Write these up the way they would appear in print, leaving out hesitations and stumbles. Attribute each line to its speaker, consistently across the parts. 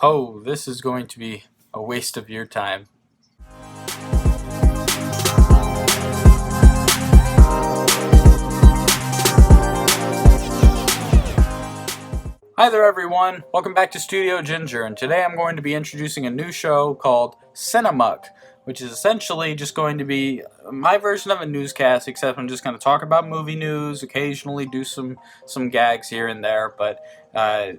Speaker 1: Oh, this is going to be a waste of your time. Hi there everyone, welcome back to Studio Ginger, and today I'm going to be introducing a new show called Cinemuck, which is essentially just going to be my version of a newscast, except I'm just going to talk about movie news, occasionally do some gags here and there, but I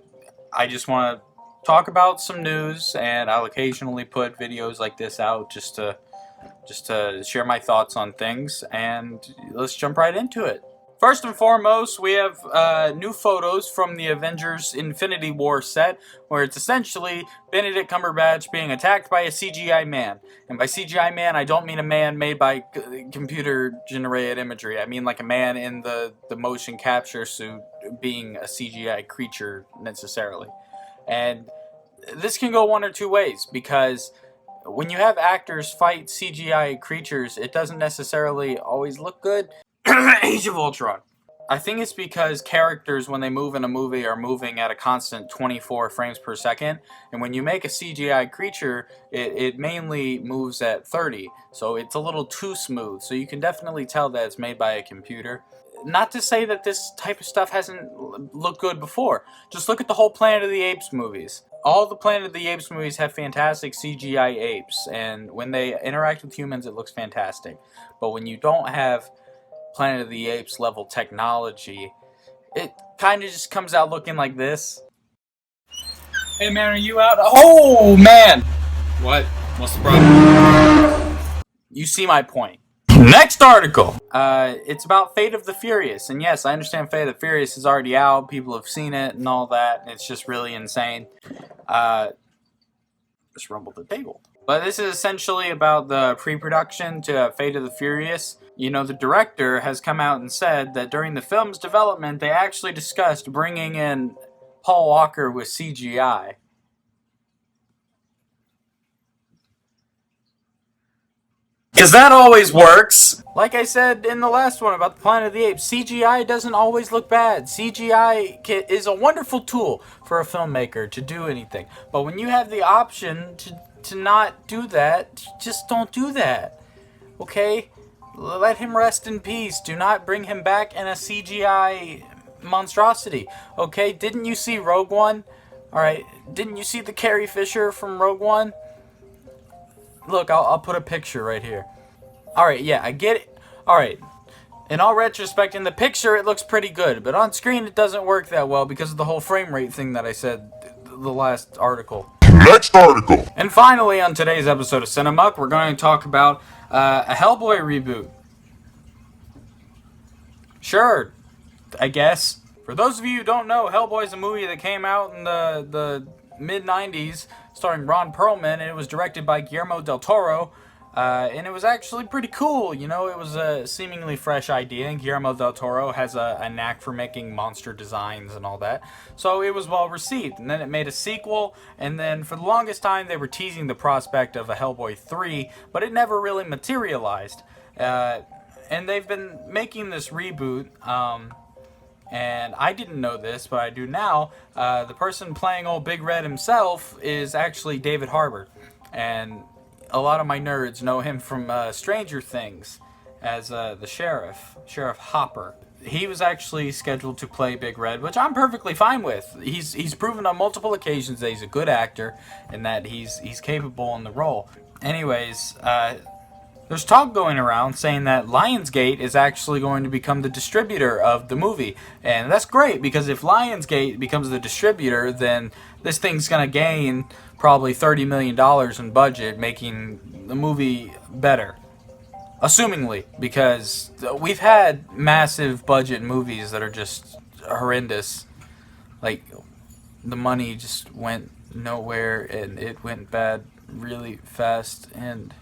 Speaker 1: just want to talk about some news, and I'll occasionally put videos like this out just to share my thoughts on things, and let's jump right into it. First and foremost, we have new photos from the Avengers Infinity War set, where it's essentially Benedict Cumberbatch being attacked by a CGI man. And by CGI man, I don't mean a man made by computer-generated imagery. I mean like a man in the motion capture suit being a CGI creature, necessarily. And this can go one or two ways, because when you have actors fight CGI creatures, it doesn't necessarily always look good. Age of Ultron. I think it's because characters, when they move in a movie, are moving at a constant 24 frames per second, and when you make a CGI creature, it mainly moves at 30, so it's a little too smooth, so you can definitely tell that it's made by a computer. Not to say that this type of stuff hasn't looked good before. Just look at the whole Planet of the Apes movies. All the Planet of the Apes movies have fantastic CGI apes, and when they interact with humans, it looks fantastic. But when you don't have Planet of the Apes level technology, it kind of just comes out looking like this. Hey man, are you out? Oh man! What? What's the problem? You see my point. Next article! It's about Fate of the Furious, and yes, I understand Fate of the Furious is already out, people have seen it and all that, and it's just really insane. Just rumbled the table. But this is essentially about the pre-production to Fate of the Furious. You know, the director has come out and said that during the film's development, they actually discussed bringing in Paul Walker with CGI. Because that always works! Like I said in the last one about the Planet of the Apes, CGI doesn't always look bad. CGI is a wonderful tool for a filmmaker to do anything. But when you have the option to not do that, just don't do that. Okay? Let him rest in peace. Do not bring him back in a CGI monstrosity. Okay? Didn't you see Rogue One? Alright, didn't you see the Carrie Fisher from Rogue One? Look, I'll put a picture right here. Alright, yeah, I get it. Alright. In all retrospect, in the picture it looks pretty good, but on screen it doesn't work that well because of the whole frame rate thing that I said the last article.
Speaker 2: Next article!
Speaker 1: And finally, on today's episode of Cinemuck, we're going to talk about a Hellboy reboot. Sure, I guess. For those of you who don't know, Hellboy is a movie that came out in the mid-90s, starring Ron Perlman, and it was directed by Guillermo del Toro, and it was actually pretty cool. You know, it was a seemingly fresh idea, and Guillermo del Toro has a knack for making monster designs and all that, so it was well received. And then it made a sequel, and then for the longest time they were teasing the prospect of a Hellboy 3, but it never really materialized. And they've been making this reboot, and I didn't know this, but I do now. The person playing old Big Red himself is actually David Harbour. And a lot of my nerds know him from Stranger Things as the sheriff, Sheriff Hopper. He was actually scheduled to play Big Red, which I'm perfectly fine with. He's proven on multiple occasions that he's a good actor and that he's capable in the role. Anyways, there's talk going around saying that Lionsgate is actually going to become the distributor of the movie. And that's great, because if Lionsgate becomes the distributor, then this thing's going to gain probably $30 million in budget, making the movie better. Assumingly, because we've had massive budget movies that are just horrendous. Like, the money just went nowhere, and it went bad really fast, and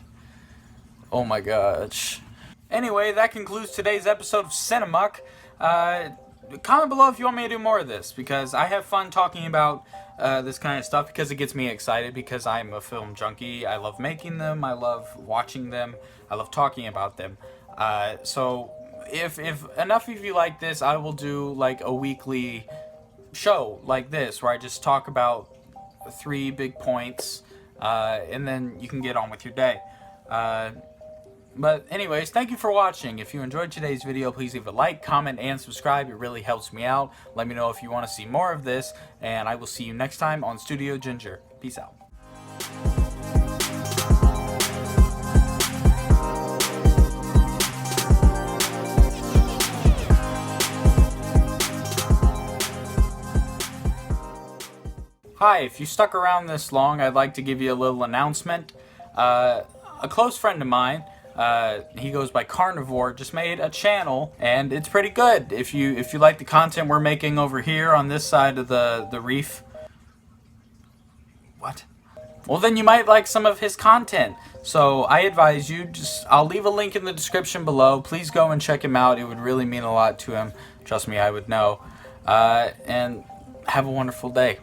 Speaker 1: oh my gosh. Anyway, that concludes today's episode of Cinemuck. Comment below if you want me to do more of this, because I have fun talking about this kind of stuff, because it gets me excited, because I'm a film junkie. I love making them, I love watching them, I love talking about them. So if enough of you like this, I will do like a weekly show like this, where I just talk about 3 big points, and then you can get on with your day. But anyways, thank you for watching. If you enjoyed today's video, please leave a like, comment, and subscribe. It really helps me out. Let me know if you want to see more of this, and I will see you next time on Studio Ginger. Peace out. Hi, if you stuck around this long, I'd like to give you a little announcement. A close friend of mine, he goes by K-RNIVORE, just made a channel, and it's pretty good. If you like the content we're making over here on this side of the reef, what? Well, then you might like some of his content. So I advise you, I'll leave a link in the description below. Please go and check him out. It would really mean a lot to him. Trust me, I would know. And have a wonderful day.